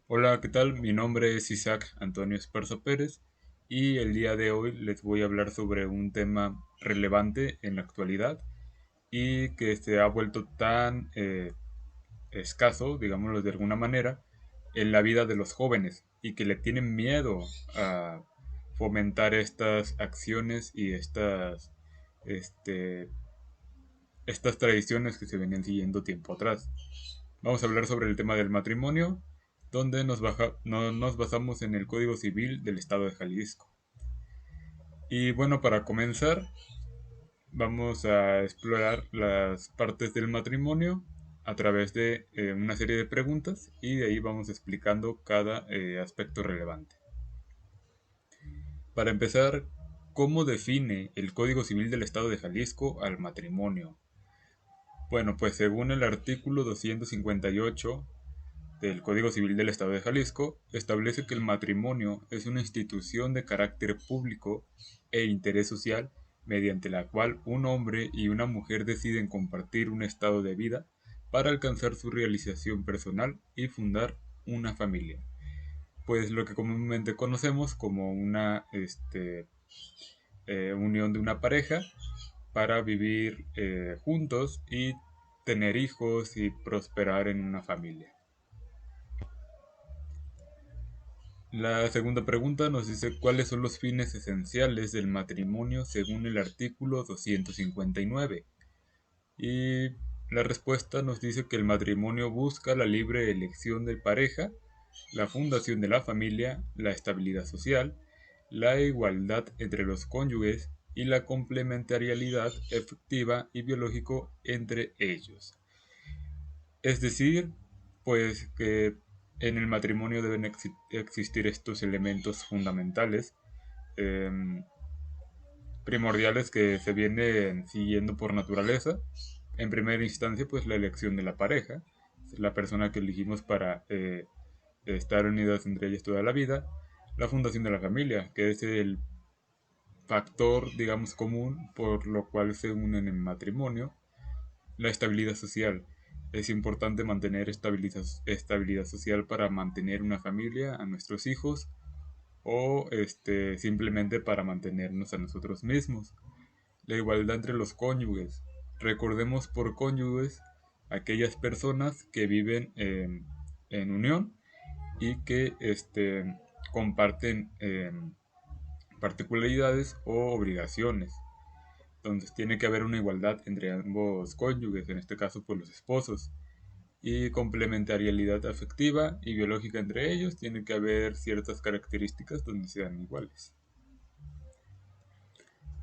Hola, ¿qué tal? Mi nombre es Isaac Antonio Esparza Pérez y el día de hoy les voy a hablar sobre un tema relevante en la actualidad y que se ha vuelto tan escaso, digámoslo de alguna manera, en la vida de los jóvenes y que le tienen miedo a fomentar estas acciones y este, estas tradiciones que se venían siguiendo tiempo atrás. Vamos a hablar sobre el tema del matrimonio, donde nos basamos en el Código Civil del Estado de Jalisco. Y bueno, para comenzar, vamos a explorar las partes del matrimonio a través de una serie de preguntas y de ahí vamos explicando cada aspecto relevante. Para empezar, ¿cómo define el Código Civil del Estado de Jalisco al matrimonio? Bueno, pues según el artículo 258 del Código Civil del Estado de Jalisco, establece que el matrimonio es una institución de carácter público e interés social mediante la cual un hombre y una mujer deciden compartir un estado de vida para alcanzar su realización personal y fundar una familia. Pues lo que comúnmente conocemos como una unión de una pareja para vivir juntos y tener hijos y prosperar en una familia. La segunda pregunta nos dice cuáles son los fines esenciales del matrimonio según el artículo 259. Y la respuesta nos dice que el matrimonio busca la libre elección de pareja, la fundación de la familia, la estabilidad social, la igualdad entre los cónyuges y la complementariedad efectiva y biológico entre ellos. Es decir, pues que en el matrimonio deben existir estos elementos fundamentales, em, primordiales que se vienen siguiendo por naturaleza. En primera instancia, pues la elección de la pareja, la persona que elegimos para estar unidas entre ellas toda la vida. La fundación de la familia, que es el factor, digamos, común por lo cual se unen en matrimonio. La estabilidad social. Es importante mantener estabilidad social para mantener una familia, a nuestros hijos o simplemente para mantenernos a nosotros mismos. La igualdad entre los cónyuges. Recordemos por cónyuges aquellas personas que viven en unión y que comparten particularidades o obligaciones. Entonces tiene que haber una igualdad entre ambos cónyuges, en este caso por los esposos. Y complementariedad afectiva y biológica entre ellos, tiene que haber ciertas características donde sean iguales.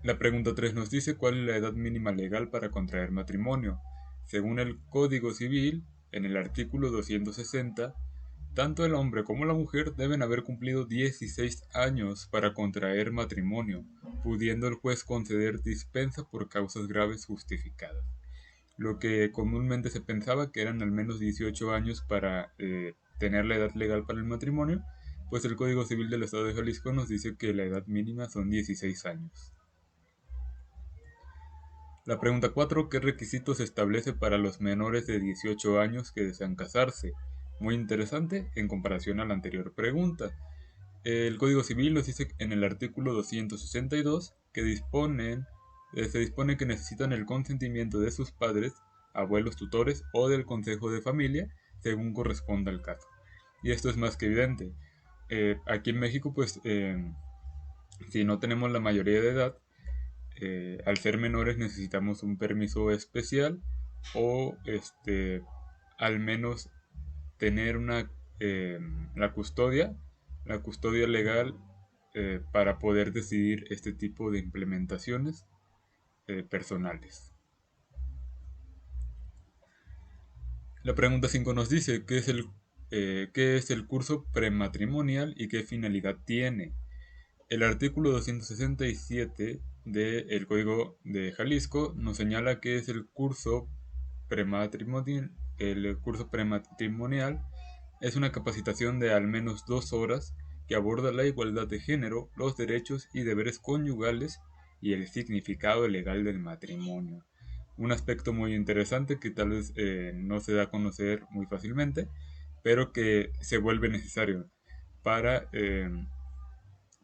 La pregunta 3 nos dice cuál es la edad mínima legal para contraer matrimonio. Según el Código Civil, en el artículo 260, tanto el hombre como la mujer deben haber cumplido 16 años para contraer matrimonio, pudiendo el juez conceder dispensa por causas graves justificadas. Lo que comúnmente se pensaba que eran al menos 18 años para tener la edad legal para el matrimonio, pues el Código Civil del Estado de Jalisco nos dice que la edad mínima son 16 años. La pregunta 4: ¿qué requisitos se establece para los menores de 18 años que desean casarse? Muy interesante en comparación a la anterior pregunta. El Código Civil nos dice en el artículo 262 que se dispone que necesitan el consentimiento de sus padres, abuelos tutores o del consejo de familia, según corresponda el caso. Y esto es más que evidente. Aquí en México, pues, si no tenemos la mayoría de edad, al ser menores necesitamos un permiso especial o al menos tener eh, la custodia, la custodia legal para poder decidir este tipo de implementaciones personales. La pregunta 5 nos dice qué es el curso prematrimonial y qué finalidad tiene. El artículo 267 del Código de Jalisco nos señala que es el curso prematrimonial es una capacitación de al menos 2 horas que aborda la igualdad de género, los derechos y deberes conyugales y el significado legal del matrimonio. Un aspecto muy interesante que tal vez no se da a conocer muy fácilmente, pero que se vuelve necesario para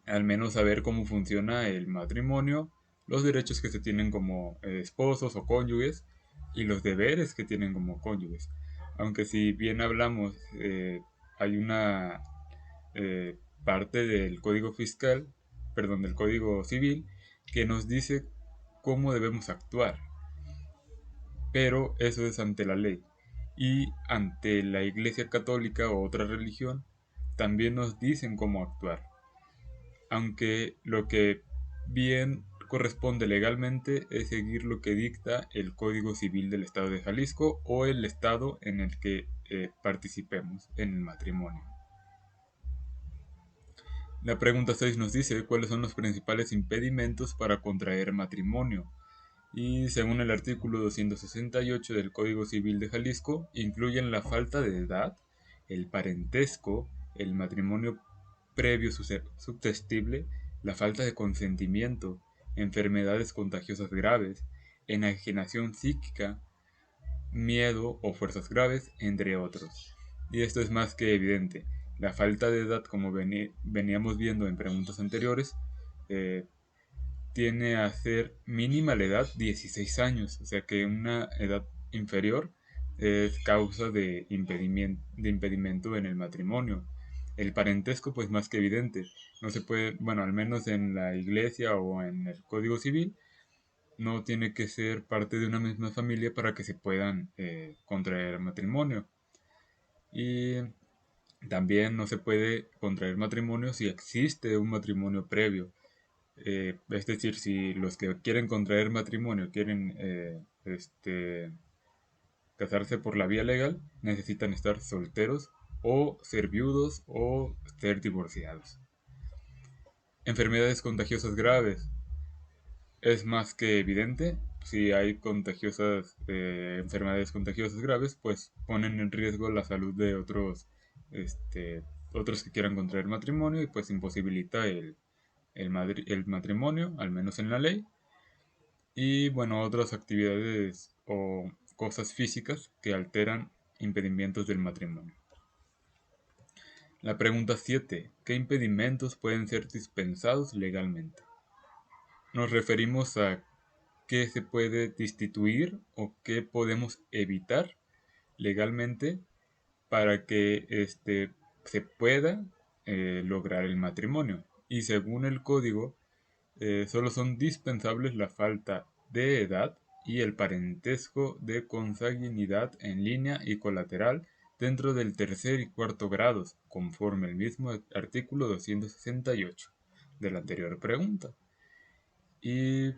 al menos saber cómo funciona el matrimonio, los derechos que se tienen como esposos o cónyuges y los deberes que tienen como cónyuges. Aunque si bien hablamos, hay una parte del Código Fiscal, perdón, del Código Civil, que nos dice cómo debemos actuar, pero eso es ante la ley. Y ante la Iglesia Católica o otra religión, también nos dicen cómo actuar, aunque lo que bien corresponde legalmente es seguir lo que dicta el Código Civil del Estado de Jalisco o el estado en el que participemos en el matrimonio. La pregunta 6 nos dice cuáles son los principales impedimentos para contraer matrimonio. Y según el artículo 268 del Código Civil de Jalisco, incluyen la falta de edad, el parentesco, el matrimonio previo susceptible, la falta de consentimiento, enfermedades contagiosas graves, enajenación psíquica, miedo o fuerzas graves, entre otros. Y esto es más que evidente. La falta de edad, como veníamos viendo en preguntas anteriores, eh, tiene a ser mínima la edad 16 años, o sea que una edad inferior es causa de impedimento en el matrimonio. El parentesco, pues más que evidente, no se puede, bueno, al menos en la iglesia o en el Código Civil, no tiene que ser parte de una misma familia para que se puedan contraer matrimonio. Y también no se puede contraer matrimonio si existe un matrimonio previo. Es decir, si los que quieren contraer matrimonio quieren casarse por la vía legal, necesitan estar solteros o ser viudos o ser divorciados. Enfermedades contagiosas graves. Es más que evidente, si hay enfermedades contagiosas graves, pues ponen en riesgo la salud de otros que quieran contraer matrimonio y pues imposibilita el matrimonio, al menos en la ley. Y bueno, otras actividades o cosas físicas que alteran impedimentos del matrimonio. La pregunta 7. ¿Qué impedimentos pueden ser dispensados legalmente? Nos referimos a qué se puede destituir o qué podemos evitar legalmente para que se pueda lograr el matrimonio. Y según el código, solo son dispensables la falta de edad y el parentesco de consanguinidad en línea y colateral dentro del tercer y cuarto grados, conforme el mismo artículo 268 de la anterior pregunta. Y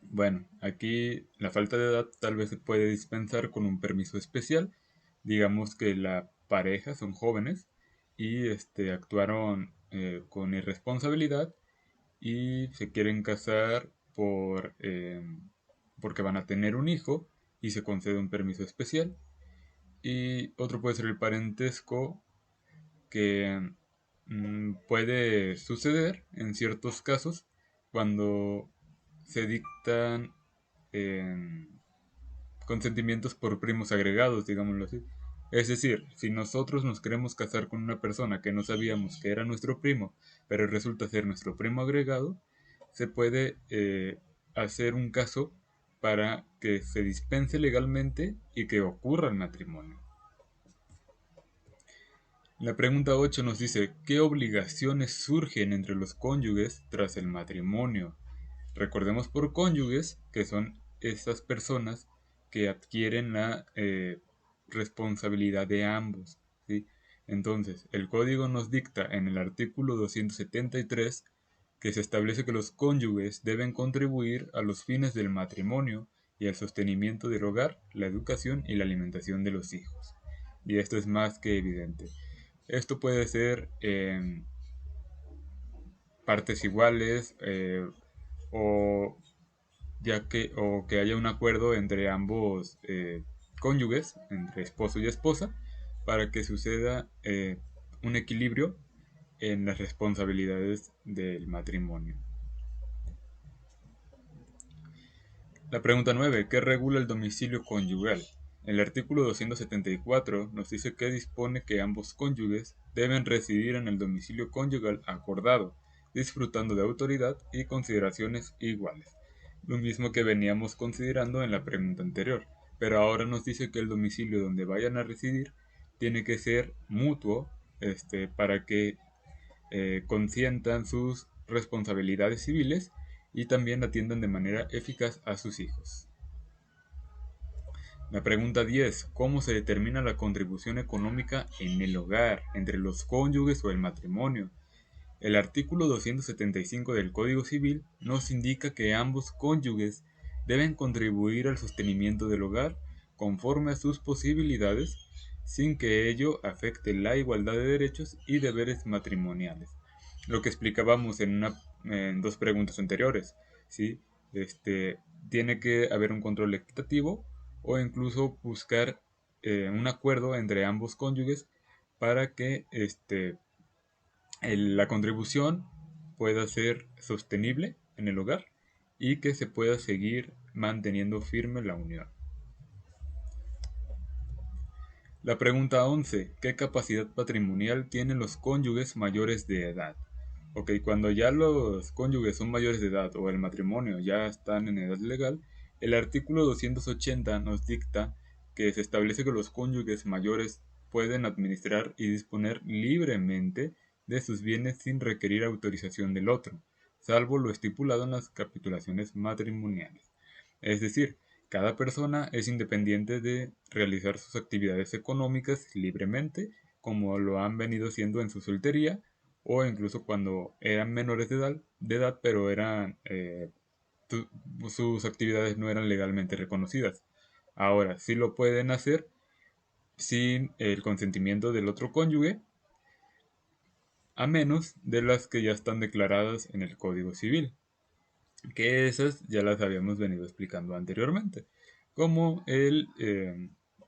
bueno, aquí la falta de edad tal vez se puede dispensar con un permiso especial. Digamos que la pareja son jóvenes y actuaron con irresponsabilidad y se quieren casar porque van a tener un hijo y se concede un permiso especial. Y otro puede ser el parentesco, que puede suceder en ciertos casos cuando se dictan eh, consentimientos por primos agregados, digámoslo así. Es decir, si nosotros nos queremos casar con una persona que no sabíamos que era nuestro primo, pero resulta ser nuestro primo agregado, se puede hacer un caso para que se dispense legalmente y que ocurra el matrimonio. La pregunta 8 nos dice, ¿qué obligaciones surgen entre los cónyuges tras el matrimonio? Recordemos por cónyuges que son esas personas que adquieren la responsabilidad de ambos, ¿sí? Entonces, el código nos dicta en el artículo 273 que se establece que los cónyuges deben contribuir a los fines del matrimonio y al sostenimiento del hogar, la educación y la alimentación de los hijos. Y esto es más que evidente. Esto puede ser en partes iguales o o que haya un acuerdo entre ambos cónyuges, entre esposo y esposa, para que suceda un equilibrio en las responsabilidades del matrimonio. La pregunta 9. ¿Qué regula el domicilio conyugal? El artículo 274 nos dice que dispone que ambos cónyuges deben residir en el domicilio conyugal acordado, disfrutando de autoridad y consideraciones iguales. Lo mismo que veníamos considerando en la pregunta anterior, pero ahora nos dice que el domicilio donde vayan a residir tiene que ser mutuo, para que consientan sus responsabilidades civiles y también atiendan de manera eficaz a sus hijos. La pregunta 10. ¿Cómo se determina la contribución económica en el hogar, entre los cónyuges o el matrimonio? El artículo 275 del Código Civil nos indica que ambos cónyuges deben contribuir al sostenimiento del hogar conforme a sus posibilidades, sin que ello afecte la igualdad de derechos y deberes matrimoniales. Lo que explicábamos en dos preguntas anteriores, ¿sí? Tiene que haber un control equitativo o incluso buscar un acuerdo entre ambos cónyuges para que la contribución pueda ser sostenible en el hogar y que se pueda seguir manteniendo firme la unión. La pregunta 11. ¿Qué capacidad patrimonial tienen los cónyuges mayores de edad? Ok, cuando ya los cónyuges son mayores de edad o el matrimonio ya están en edad legal, el artículo 280 nos dicta que se establece que los cónyuges mayores pueden administrar y disponer libremente de sus bienes sin requerir autorización del otro, salvo lo estipulado en las capitulaciones matrimoniales. Es decir, cada persona es independiente de realizar sus actividades económicas libremente, como lo han venido haciendo en su soltería o incluso cuando eran menores de edad, pero tu- sus actividades no eran legalmente reconocidas. Ahora, sí lo pueden hacer sin el consentimiento del otro cónyuge, a menos de las que ya están declaradas en el Código Civil, que esas ya las habíamos venido explicando anteriormente, como el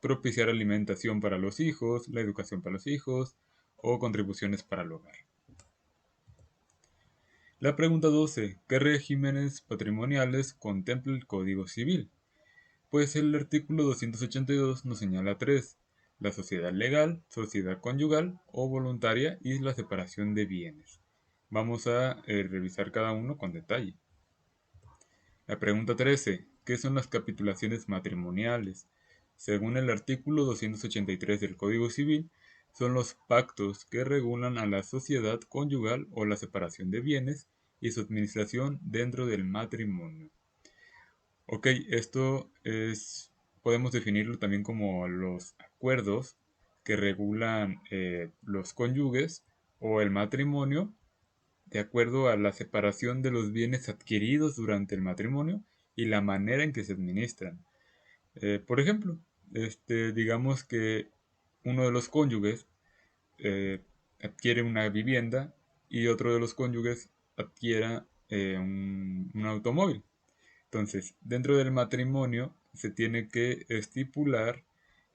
propiciar alimentación para los hijos, la educación para los hijos o contribuciones para el hogar. La pregunta 12. ¿Qué regímenes patrimoniales contempla el Código Civil? Pues el artículo 282 nos señala tres: la sociedad legal, sociedad conyugal o voluntaria y la separación de bienes. Vamos a revisar cada uno con detalle. La pregunta 13. ¿Qué son las capitulaciones matrimoniales? Según el artículo 283 del Código Civil, son los pactos que regulan a la sociedad conyugal o la separación de bienes y su administración dentro del matrimonio. Ok, podemos definirlo también como los acuerdos que regulan los cónyuges o el matrimonio de acuerdo a la separación de los bienes adquiridos durante el matrimonio y la manera en que se administran. Por ejemplo, digamos que uno de los cónyuges adquiere una vivienda y otro de los cónyuges adquiera un automóvil. Entonces, dentro del matrimonio se tiene que estipular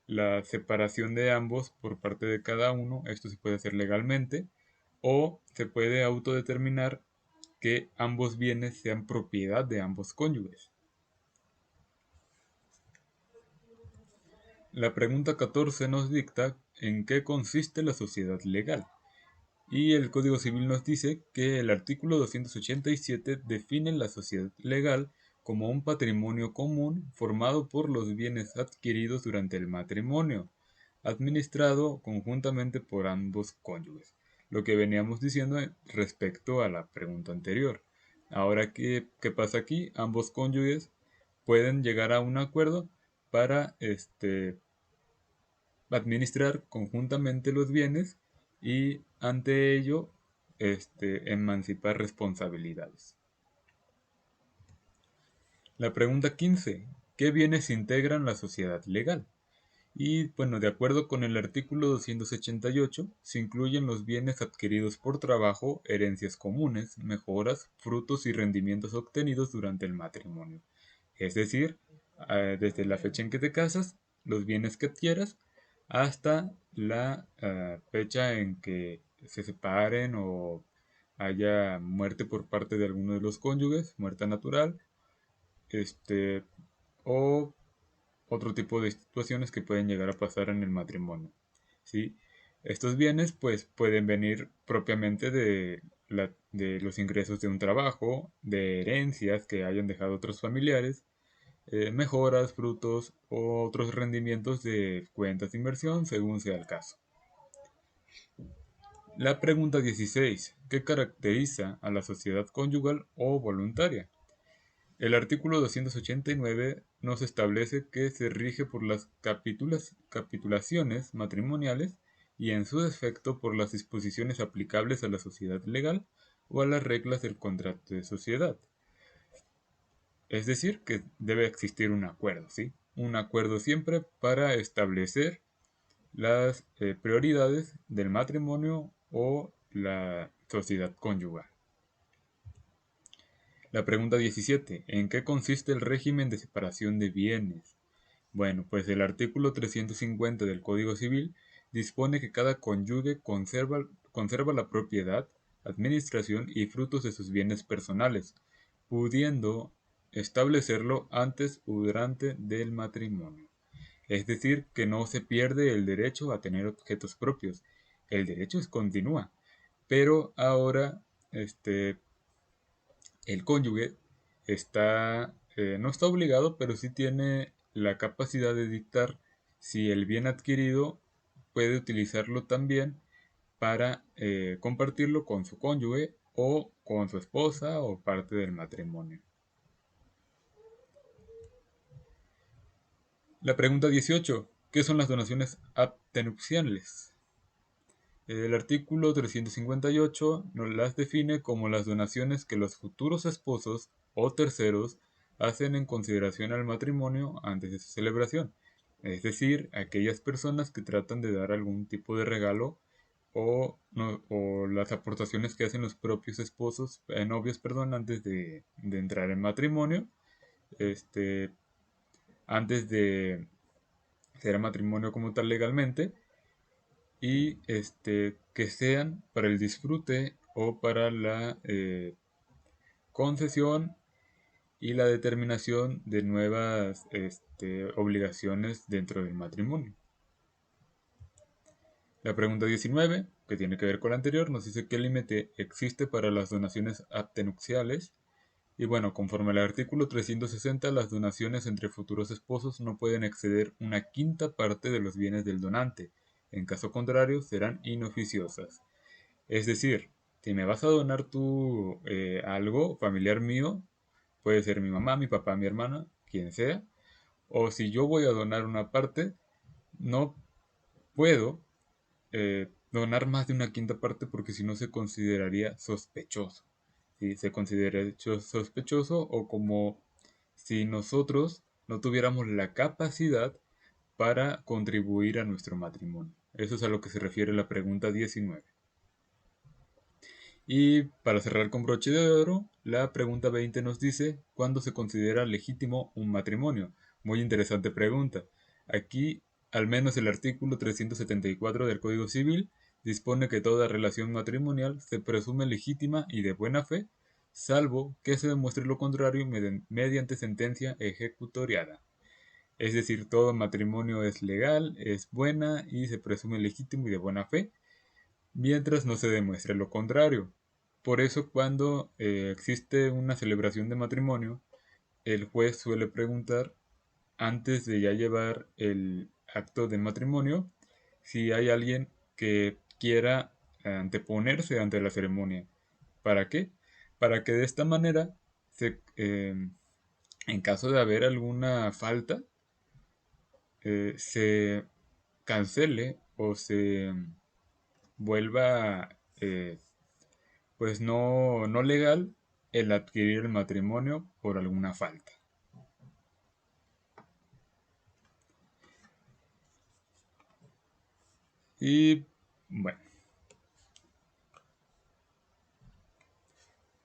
la separación de ambos por parte de cada uno. Esto se puede hacer legalmente o se puede autodeterminar que ambos bienes sean propiedad de ambos cónyuges. La pregunta 14 nos dicta en qué consiste la sociedad legal. Y el Código Civil nos dice que el artículo 287 define la sociedad legal como un patrimonio común formado por los bienes adquiridos durante el matrimonio, administrado conjuntamente por ambos cónyuges. Lo que veníamos diciendo respecto a la pregunta anterior. Ahora, ¿qué pasa aquí? Ambos cónyuges pueden llegar a un acuerdo para administrar conjuntamente los bienes y ante ello emancipar responsabilidades. La pregunta 15. ¿Qué bienes integran la sociedad legal? Y bueno, de acuerdo con el artículo 288, se incluyen los bienes adquiridos por trabajo, herencias comunes, mejoras, frutos y rendimientos obtenidos durante el matrimonio. Es decir, desde la fecha en que te casas, los bienes que adquieras, hasta la fecha en que se separen o haya muerte por parte de alguno de los cónyuges, muerte natural, o otro tipo de situaciones que pueden llegar a pasar en el matrimonio, ¿sí? Estos bienes pues pueden venir propiamente de los ingresos de un trabajo, de herencias que hayan dejado otros familiares, mejoras, frutos o otros rendimientos de cuentas de inversión según sea el caso. La pregunta 16. ¿Qué caracteriza a la sociedad conyugal o voluntaria? El artículo 289 nos establece que se rige por las capitulaciones matrimoniales y en su defecto por las disposiciones aplicables a la sociedad legal o a las reglas del contrato de sociedad. Es decir, que debe existir un acuerdo, ¿sí? Un acuerdo siempre para establecer las prioridades del matrimonio o la sociedad conyugal. La pregunta 17. ¿En qué consiste el régimen de separación de bienes? Bueno, pues el artículo 350 del Código Civil dispone que cada cónyuge conserva la propiedad, administración y frutos de sus bienes personales, pudiendo establecerlo antes o durante del matrimonio. Es decir, que no se pierde el derecho a tener objetos propios. El derecho continúa, pero ahora el cónyuge no está obligado, pero sí tiene la capacidad de dictar si el bien adquirido puede utilizarlo también para compartirlo con su cónyuge o con su esposa o parte del matrimonio. La pregunta 18. ¿Qué son las donaciones abtenupciales? El artículo 358 nos las define como las donaciones que los futuros esposos o terceros hacen en consideración al matrimonio antes de su celebración, es decir, aquellas personas que tratan de dar algún tipo de regalo o las aportaciones que hacen los propios esposos, novios, perdón, antes de entrar en matrimonio, este, antes de ser matrimonio como tal legalmente y que sean para el disfrute o para la concesión y la determinación de nuevas obligaciones dentro del matrimonio. La pregunta 19, que tiene que ver con la anterior, nos dice qué límite existe para las donaciones abtenupciales. Y bueno, conforme al artículo 360, las donaciones entre futuros esposos no pueden exceder una quinta parte de los bienes del donante. En caso contrario, serán inoficiosas. Es decir, si me vas a donar tú algo familiar mío, puede ser mi mamá, mi papá, mi hermana, quien sea, o si yo voy a donar una parte, no puedo donar más de una quinta parte porque si no se consideraría sospechoso. ¿Sí? Se consideraría sospechoso o como si nosotros no tuviéramos la capacidad para contribuir a nuestro matrimonio. Eso es a lo que se refiere la pregunta 19. Y para cerrar con broche de oro, la pregunta 20 nos dice, ¿cuándo se considera legítimo un matrimonio? Muy interesante pregunta. Aquí, al menos el artículo 374 del Código Civil dispone que toda relación matrimonial se presume legítima y de buena fe, salvo que se demuestre lo contrario mediante sentencia ejecutoriada. Es decir, todo matrimonio es legal, es buena y se presume legítimo y de buena fe, mientras no se demuestre lo contrario. Por eso cuando existe una celebración de matrimonio, el juez suele preguntar, antes de ya llevar el acto de matrimonio, si hay alguien que quiera anteponerse ante la ceremonia. ¿Para qué? Para que de esta manera, en caso de haber alguna falta, se cancele o se vuelva pues no legal el adquirir el matrimonio por alguna falta. Y bueno,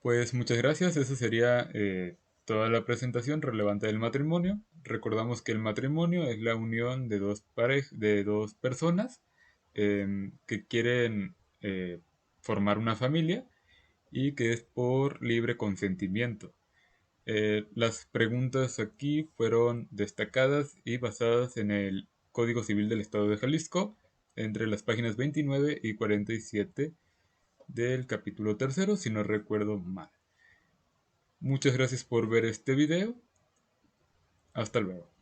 pues muchas gracias. Esa sería toda la presentación relevante del matrimonio. Recordamos que el matrimonio es la unión de de dos personas que quieren formar una familia y que es por libre consentimiento. Las preguntas aquí fueron destacadas y basadas en el Código Civil del Estado de Jalisco, entre las páginas 29 y 47 del capítulo tercero, si no recuerdo mal. Muchas gracias por ver este video. Hasta luego.